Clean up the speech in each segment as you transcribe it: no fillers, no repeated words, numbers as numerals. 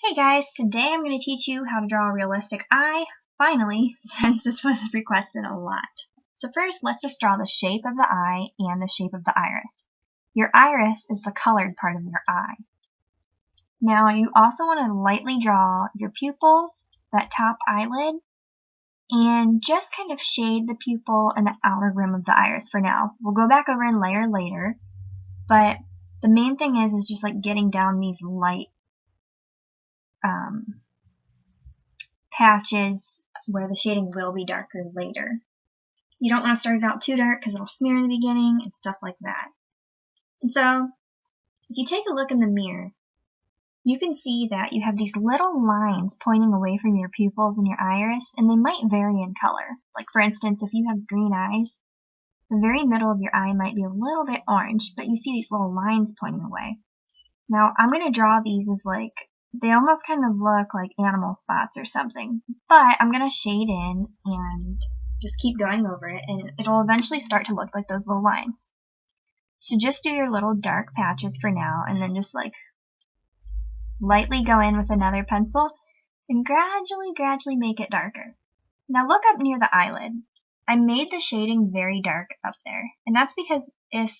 Hey guys, today I'm going to teach you how to draw a realistic eye, finally, since this was requested a lot. So first, let's just draw the shape of the eye and the shape of the iris. Your iris is the colored part of your eye. Now you also want to lightly draw your pupils, that top eyelid, and just kind of shade the pupil and the outer rim of the iris for now. We'll go back over and layer later, but the main thing is just like getting down these light patches where the shading will be darker later. You don't want to start it out too dark because it'll smear in the beginning and stuff like that. And so, if you take a look in the mirror, you can see that you have these little lines pointing away from your pupils and your iris, and they might vary in color. Like for instance, if you have green eyes, the very middle of your eye might be a little bit orange, but you see these little lines pointing away. Now, I'm going to draw these as they almost kind of look like animal spots or something, but I'm going to shade in and just keep going over it, and it'll eventually start to look like those little lines. So just do your little dark patches for now, and then just lightly go in with another pencil and gradually make it darker. Now look up near the eyelid. I made the shading very dark up there, and that's because if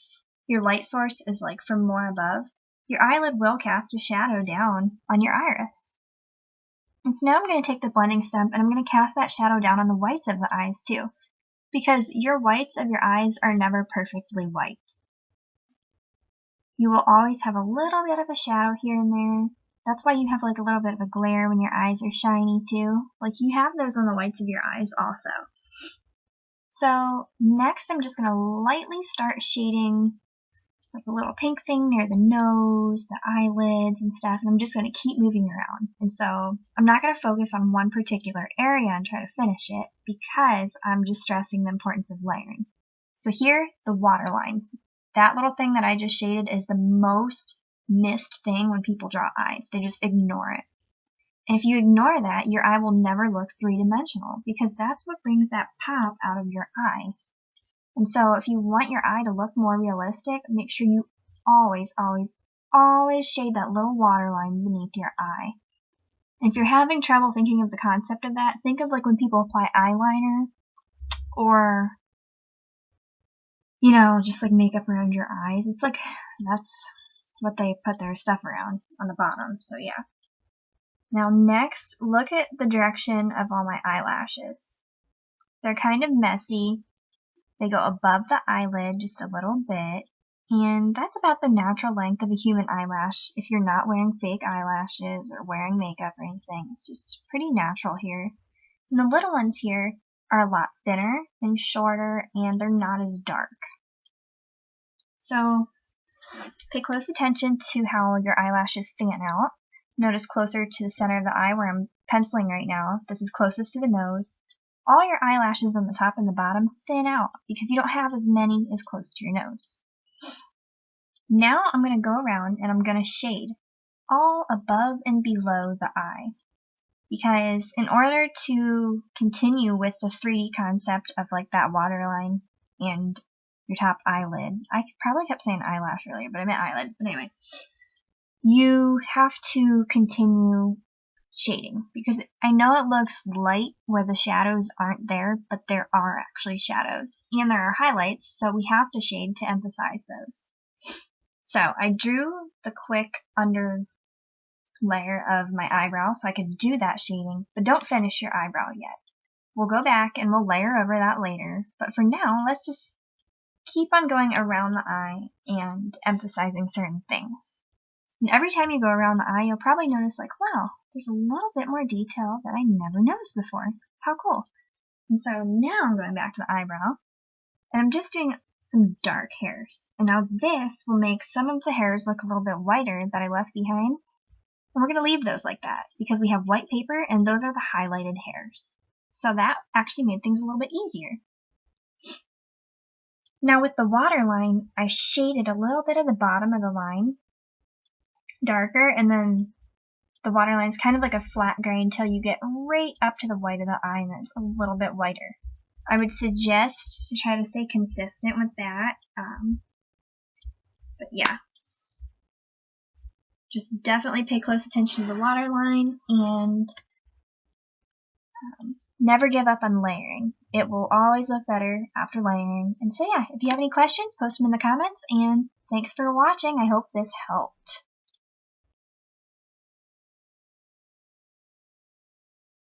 your light source is from more above, your eyelid will cast a shadow down on your iris. And so now I'm going to take the blending stump and I'm going to cast that shadow down on the whites of the eyes too, because your whites of your eyes are never perfectly white. You will always have a little bit of a shadow here and there. That's why you have a little bit of a glare when your eyes are shiny too. You have those on the whites of your eyes also. So next I'm just going to lightly start shading the little pink thing near the nose, the eyelids and stuff, and I'm just going to keep moving around. And so I'm not going to focus on one particular area and try to finish it because I'm just stressing the importance of layering. So here, the waterline. That little thing that I just shaded is the most missed thing when people draw eyes. They just ignore it. And if you ignore that, your eye will never look three-dimensional because that's what brings that pop out of your eyes. And so if you want your eye to look more realistic, make sure you always shade that little waterline beneath your eye. And if you're having trouble thinking of the concept of that, think of when people apply eyeliner or, just makeup around your eyes. It's that's what they put their stuff around on the bottom. So yeah. Now next, look at the direction of all my eyelashes. They're kind of messy. They go above the eyelid just a little bit, and that's about the natural length of a human eyelash if you're not wearing fake eyelashes or wearing makeup or anything. It's just pretty natural here. And the little ones here are a lot thinner and shorter, and they're not as dark. So pay close attention to how your eyelashes fan out. Notice closer to the center of the eye where I'm penciling right now. This is closest to the nose. All your eyelashes on the top and the bottom thin out because you don't have as many as close to your nose. Now I'm going to go around and I'm going to shade all above and below the eye, because in order to continue with the 3D concept of that waterline and your top eyelid, I probably kept saying eyelash earlier, but I meant eyelid. But anyway, you have to continue shading, because I know it looks light where the shadows aren't there, but there are actually shadows, and there are highlights, so we have to shade to emphasize those. So I drew the quick under layer of my eyebrow so I could do that shading, but don't finish your eyebrow yet. We'll go back and we'll layer over that later, but for now, let's just keep on going around the eye and emphasizing certain things. And every time you go around the eye, you'll probably notice wow, there's a little bit more detail that I never noticed before. How cool. And so now I'm going back to the eyebrow, and I'm just doing some dark hairs. And now this will make some of the hairs look a little bit whiter that I left behind. And we're going to leave those like that because we have white paper and those are the highlighted hairs. So that actually made things a little bit easier. Now with the waterline, I shaded a little bit of the bottom of the line darker, and then the waterline is kind of like a flat gray until you get right up to the white of the eye, and then it's a little bit whiter. I would suggest to try to stay consistent with that, but yeah. Just definitely pay close attention to the waterline and never give up on layering. It will always look better after layering. And so yeah, if you have any questions, post them in the comments, and thanks for watching. I hope this helped.